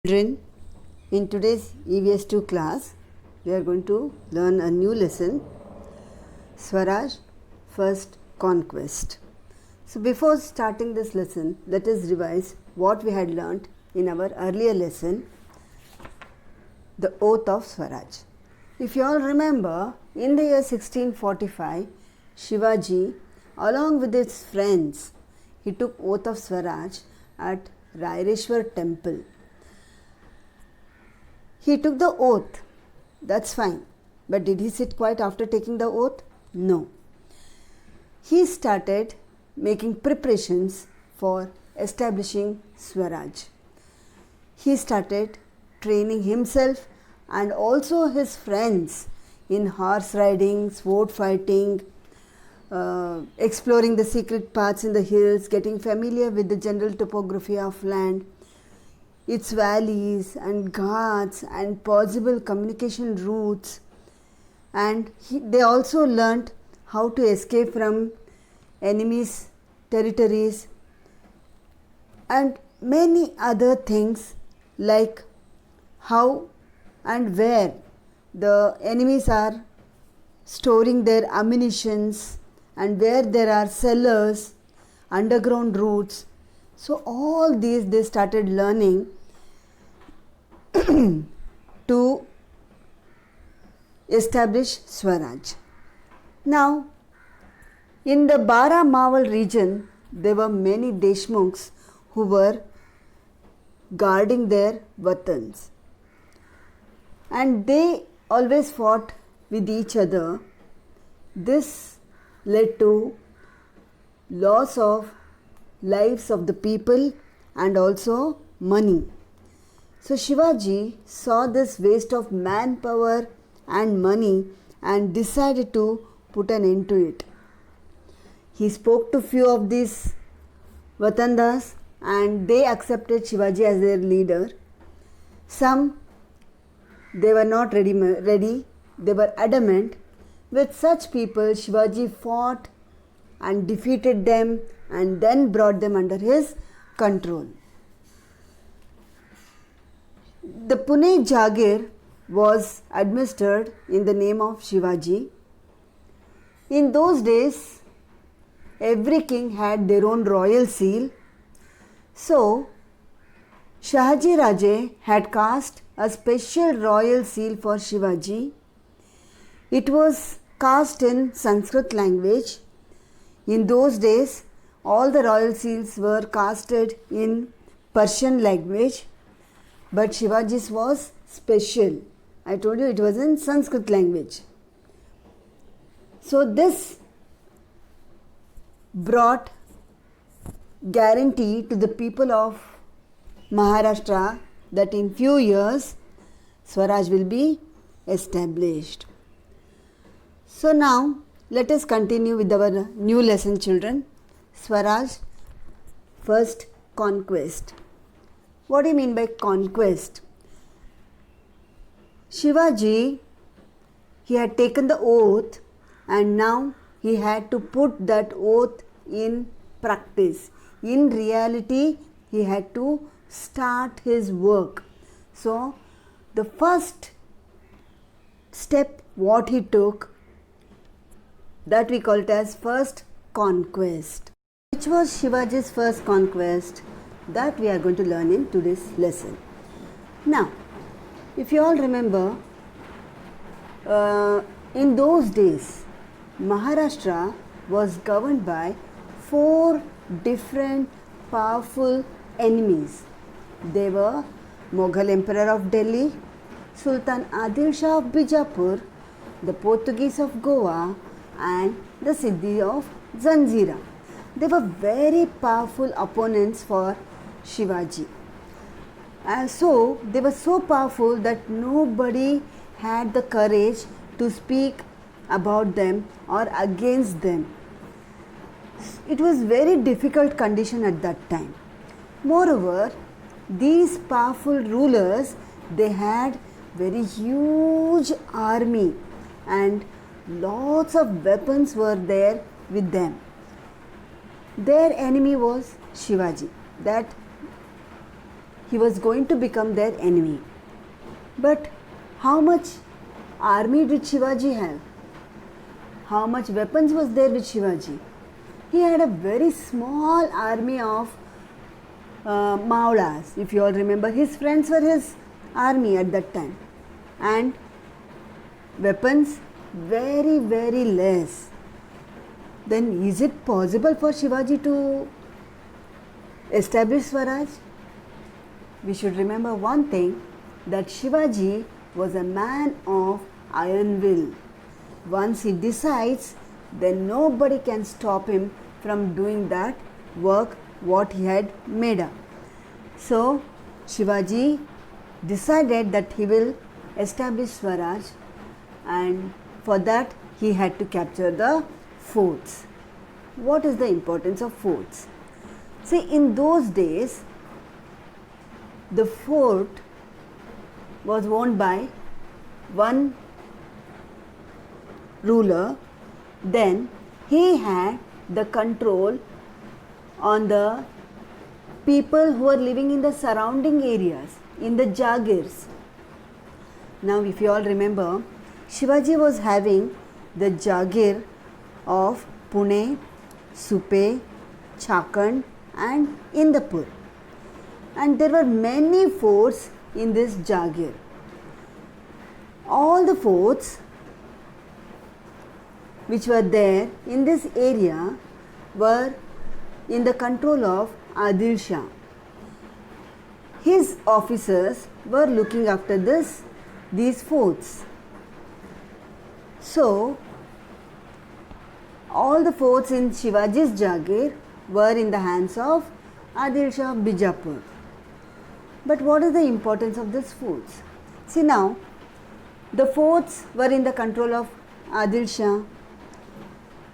Children, in today's EVS2 class, we are going to learn a new lesson, Swaraj, First Conquest. So before starting this lesson, let us revise what we had learnt in our earlier lesson, the Oath of Swaraj. If you all remember, in the year 1645, Shivaji, along with his friends, he took Oath of Swaraj at Raireshwar temple. He took the oath, that's fine. But did he sit quiet after taking the oath? No. He started making preparations for establishing Swaraj. He started training himself and also his friends in horse riding, sword fighting, exploring the secret paths in the hills, getting familiar with the general topography of land, its valleys and ghats and possible communication routes, and they also learnt how to escape from enemies' territories and many other things, like how and where the enemies are storing their ammunitions and where there are cellars, underground routes. So all these they started learning to establish Swaraj. Now, in the Baramawal region, there were many Deshmukhs who were guarding their watans, and they always fought with each other. This led to loss of lives of the people and also money. So Shivaji saw this waste of manpower and money and decided to put an end to it. He spoke to few of these Vatandas and they accepted Shivaji as their leader. Some, they were not ready, they were adamant. With such people, Shivaji fought and defeated them and then brought them under his control. The Pune Jagir was administered in the name of Shivaji. In those days, every king had their own royal seal. So, Shahaji Raje had cast a special royal seal for Shivaji. It was cast in Sanskrit language. In those days, all the royal seals were casted in Persian language, but Shivaji's was special. I told you it was in Sanskrit language. So this brought guarantee to the people of Maharashtra that in few years Swaraj will be established. So now let us continue with our new lesson, children. Swaraj, First Conquest. What do you mean by conquest? Shivaji, he had taken the oath and now he had to put that oath in practice. In reality, he had to start his work. So, the first step what he took, that we call it as first conquest. Which was Shivaji's first conquest? That we are going to learn in today's lesson. Now, if you all remember, in those days, Maharashtra was governed by 4 different powerful enemies. They were Mughal Emperor of Delhi, Sultan Adil Shah of Bijapur, the Portuguese of Goa, and the Siddhi of Zanjira. They were very powerful opponents for Shivaji. So they were so powerful that nobody had the courage to speak about them or against them. It was very difficult condition at that time. Moreover, these powerful rulers, they had very huge army and lots of weapons were there with them. Their enemy was Shivaji. That he was going to become their enemy. But how much army did Shivaji have? How much weapons was there with Shivaji? He had a very small army of Maulas. If you all remember, his friends were his army at that time. And weapons very, very less. Then is it possible for Shivaji to establish Swaraj? We should remember one thing, that Shivaji was a man of iron will. Once he decides, then nobody can stop him from doing that work what he had made up. So Shivaji decided that he will establish Swaraj, and for that he had to capture the forts. What is the importance of forts? See, in those days, the fort was owned by one ruler. Then he had the control on the people who are living in the surrounding areas, in the Jagirs. Now, if you all remember, Shivaji was having the Jagir of Pune, Supe, Chakhand and Indapur. And there were many forts in this Jagir. All the forts which were there in this area were in the control of Adil Shah. His officers were looking after these forts. So, all the forts in Shivaji's Jagir were in the hands of Adil Shah of Bijapur. But what is the importance of these forts? See, now, the forts were in the control of Adil Shah.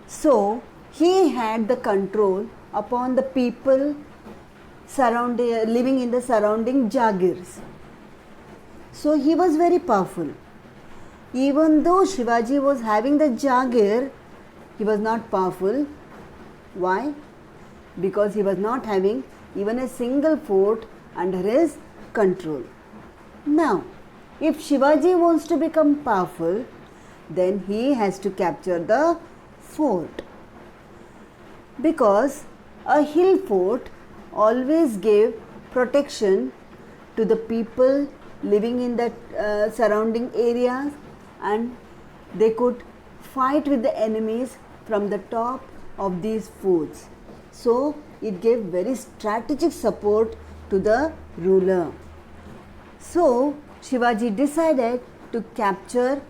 So, he had the control upon the people living in the surrounding Jagirs. So, he was very powerful. Even though Shivaji was having the Jagir, he was not powerful. Why? Because he was not having even a single fort under his control. Now, if Shivaji wants to become powerful, then he has to capture the fort. Because a hill fort always gave protection to the people living in the surrounding areas, and they could fight with the enemies from the top of these forts. So, it gave very strategic support to the ruler. So, Shivaji decided to capture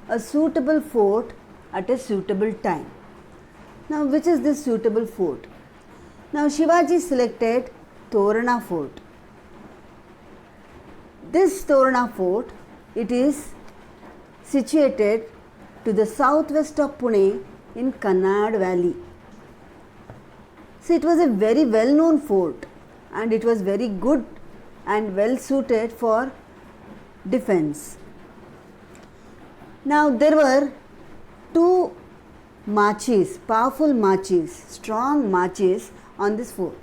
a suitable fort at a suitable time. Now, which is this suitable fort? Now, Shivaji selected Torana fort. This Torana fort, it is situated to the southwest of Pune in Kannad Valley. So, it was a very well known fort and it was very good and well suited for defense. Now, there were two marches, powerful marches, strong marches on this fort.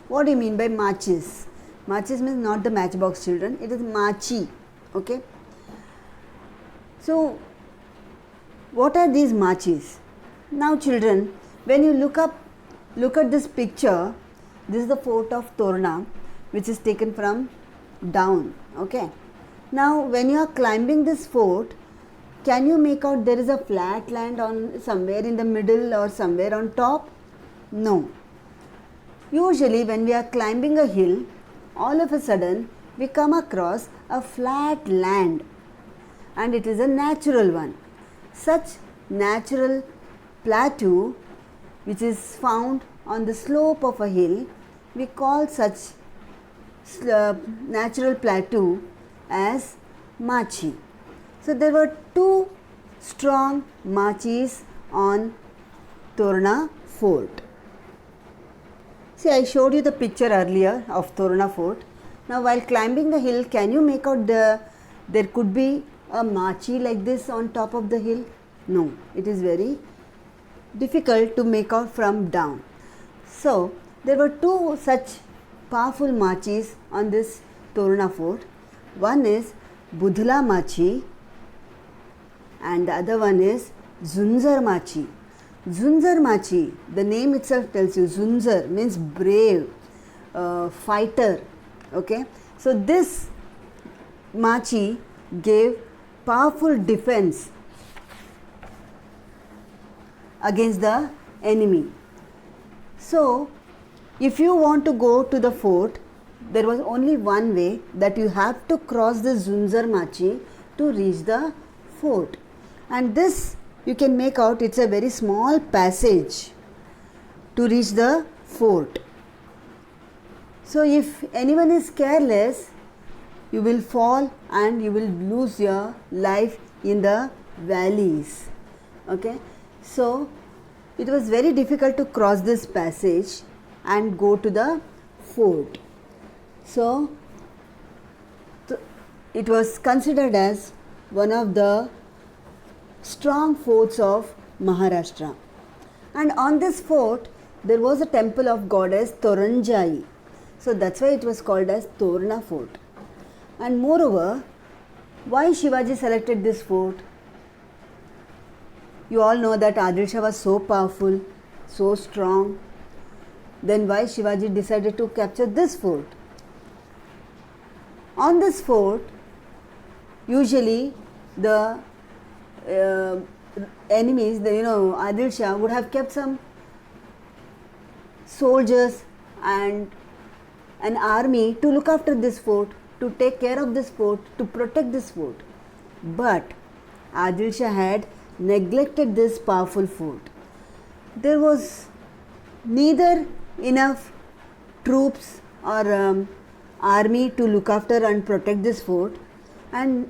What do you mean by marches? Marches means not the matchbox, children, it is marchi. Okay. So, what are these marches? Now, children, when you look at this picture, this is the fort of Torana, which is taken from down. Okay. Now, when you are climbing this fort, can you make out there is a flat land on somewhere in the middle or somewhere on top? No. Usually, when we are climbing a hill, all of a sudden we come across a flat land, and it is a natural one. Such natural plateau which is found on the slope of a hill, we call such natural plateau as machi. So, there were two strong machis on Torana fort. See, I showed you the picture earlier of Torana fort. Now, while climbing the hill, can you make out there could be a machi like this on top of the hill? No, it is very difficult to make out from down. So, there were two such powerful machis on this Torna fort. One is Budhla Machi and the other one is Zunzar Machi. Zunzar Machi, the name itself tells you, Zunzar means brave, fighter. Okay, so this Machi gave powerful defense against the enemy. So, if you want to go to the fort, there was only one way, that you have to cross the Zunzar Machi to reach the fort. And this you can make out, it's a very small passage to reach the fort. So, if anyone is careless, you will fall and you will lose your life in the valleys. Okay, so it was very difficult to cross this passage and go to the fort. So it was considered as one of the strong forts of Maharashtra. And on this fort there was a temple of goddess Toranjai. So that's why it was called as Torna fort. And moreover, why Shivaji selected this fort? You all know that Adil Shah was so powerful, so strong. Then why Shivaji decided to capture this fort? On this fort, usually the enemies, Adil Shah would have kept some soldiers and an army to look after this fort, to take care of this fort, to protect this fort. But Adil Shah had neglected this powerful fort. There was neither enough troops or army to look after and protect this fort, and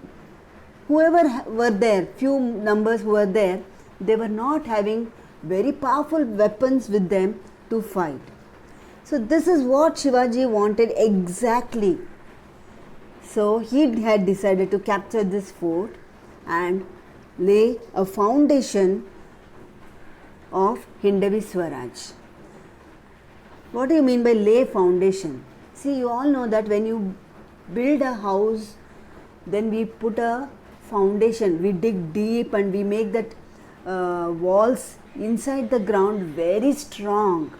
whoever were there, few numbers who were there, they were not having very powerful weapons with them to fight. So this is what Shivaji wanted exactly. So he had decided to capture this fort and lay a foundation of Hindavi Swaraj. What do you mean by lay foundation? See, you all know that when you build a house, then we put a foundation, we dig deep and we make that walls inside the ground very strong.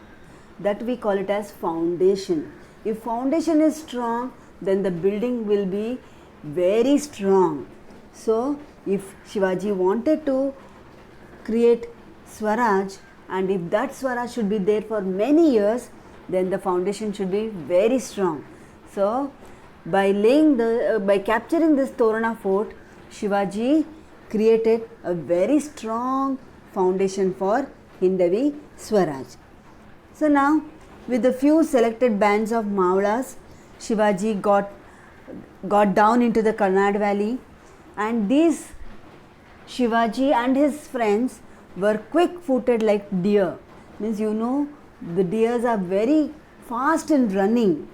That we call it as foundation. If foundation is strong, then the building will be very strong. So, if Shivaji wanted to create Swaraj, and if that Swaraj should be there for many years, then the foundation should be very strong. So, by capturing this Torna fort, Shivaji created a very strong foundation for Hindavi Swaraj. So now, with a few selected bands of Mavalas, Shivaji got down into the Karnad Valley, and these Shivaji and his friends were quick-footed like deer. Means the deers are very fast in running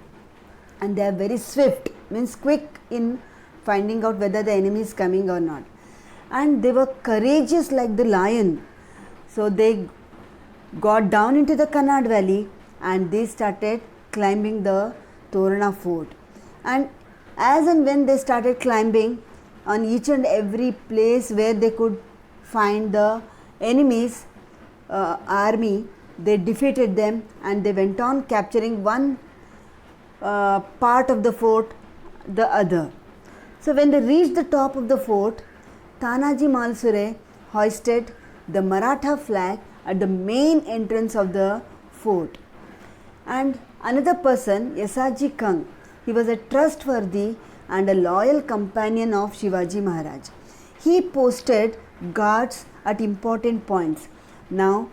and they are very swift, means quick in finding out whether the enemy is coming or not. And they were courageous like the lion. So they got down into the Karnad Valley and they started climbing the Torna fort. And as and when they started climbing, on each and every place where they could find the enemy's army, they defeated them and they went on capturing one part of the fort, the other. So when they reached the top of the fort, Tanaji Malsure hoisted the Maratha flag at the main entrance of the fort. And another person, Yesaji Kang, he was a trustworthy and a loyal companion of Shivaji Maharaj. He posted guards at important points. Now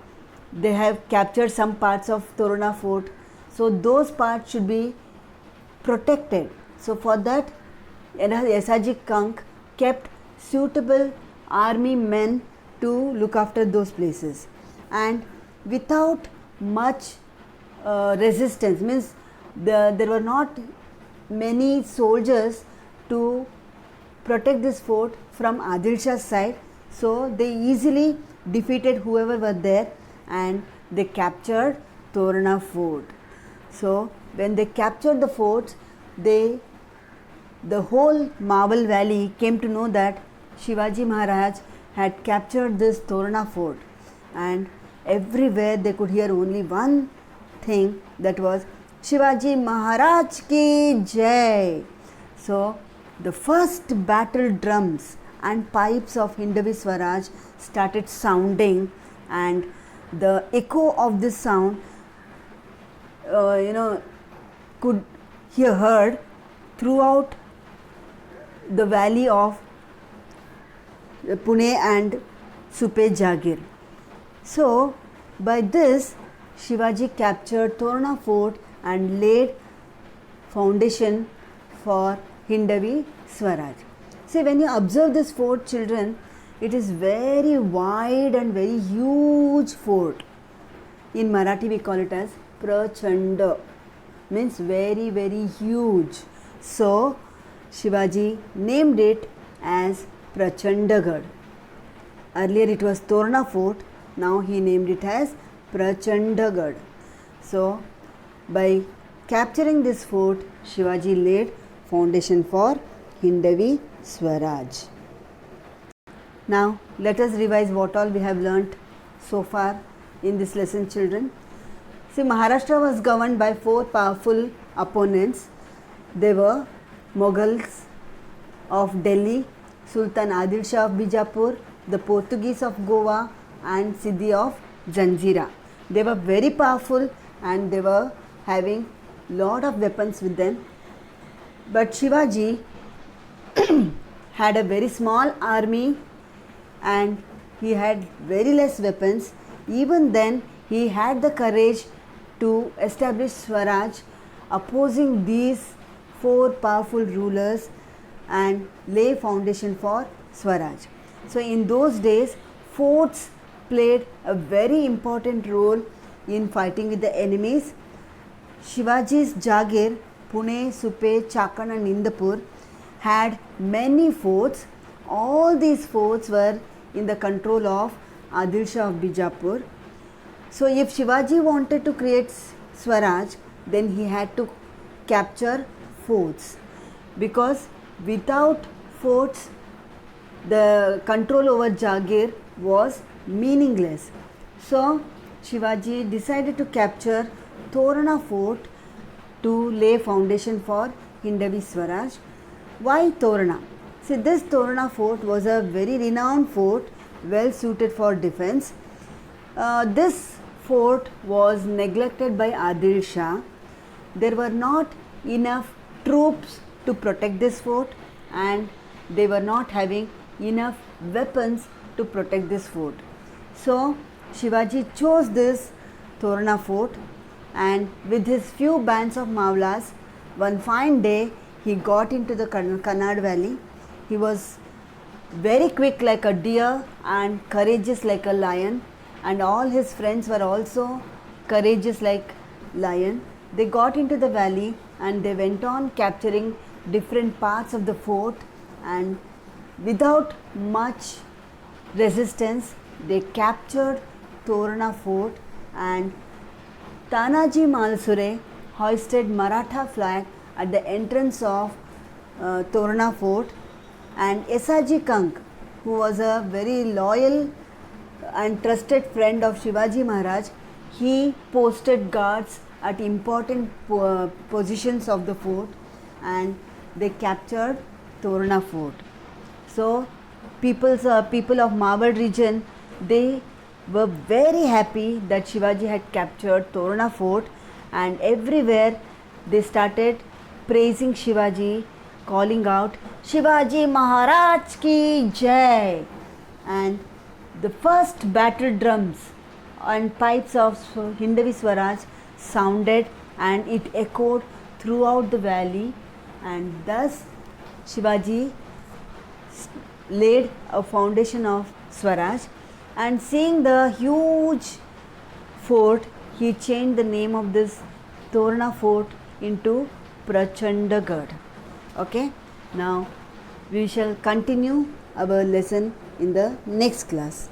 they have captured some parts of Torna fort, so those parts should be protected. So for that, Yesaji Kang kept suitable army men to look after those places, and without much resistance, means there were not many soldiers to protect this fort from Adil Shah's side, so they easily defeated whoever were there and they captured Torna fort. So when they captured the fort, they the whole Mawal Valley came to know that Shivaji Maharaj had captured this Torna fort, and everywhere they could hear only one thing, that was Shivaji Maharaj ki Jai. So the first battle drums and pipes of Hindavi Swaraj started sounding, and the echo of this sound could be heard throughout the valley of Pune and Supe Jagir. So by this Shivaji captured Torna fort and laid foundation for Hindavi Swaraj. See, when you observe this fort, children, it is very wide and very huge fort. In Marathi we call it as Prachanda, means very very huge. So Shivaji named it as Prachandagad. Earlier it was Torna fort, now he named it as Prachandagad. So by capturing this fort, Shivaji laid foundation for Hindavi Swaraj. Now let us revise what all we have learnt so far in this lesson, children. See, Maharashtra was governed by four powerful opponents. They were Mughals of Delhi, Sultan Adil Shah of Bijapur, the Portuguese of Goa, and Siddhi of Janjira. They were very powerful and they were having lot of weapons with them. But Shivaji had a very small army and he had very less weapons. Even then he had the courage to establish Swaraj, opposing these four powerful rulers and lay foundation for Swaraj. So in those days, forts played a very important role in fighting with the enemies. Shivaji's Jagir, Pune, Supe, Chakan and Indapur had many forts. All these forts were in the control of Adil Shah of Bijapur. So if Shivaji wanted to create Swaraj, then he had to capture forts, because without forts the control over Jagir was meaningless. So Shivaji decided to capture Torna fort to lay foundation for Hindavi Swaraj. Why Torna? See, this Torna fort was a very renowned fort, well suited for defense. This fort was neglected by Adil Shah. There were not enough troops to protect this fort and they were not having enough weapons to protect this fort. So Shivaji chose this Torna fort, and with his few bands of Mawlas, one fine day he got into the Kannad valley. He was very quick like a deer and courageous like a lion, and all his friends were also courageous like lion. They got into the valley and they went on capturing different parts of the fort, and without much resistance they captured Torna fort, and Tanaji Malsure hoisted Maratha flag at the entrance of Torna fort, and Esaji Kank, who was a very loyal and trusted friend of Shivaji Maharaj, he posted guards at important positions of the fort and they captured Torna fort. So people of Mawad region, they were very happy that Shivaji had captured Torna fort, and everywhere they started praising Shivaji, calling out Shivaji Maharaj ki Jai. And the first battle drums and pipes of Hindavi Swaraj sounded and it echoed throughout the valley, and thus Shivaji laid a foundation of Swaraj. And seeing the huge fort, he changed the name of this Torna fort into Prachandagad. Okay, now we shall continue our lesson in the next class.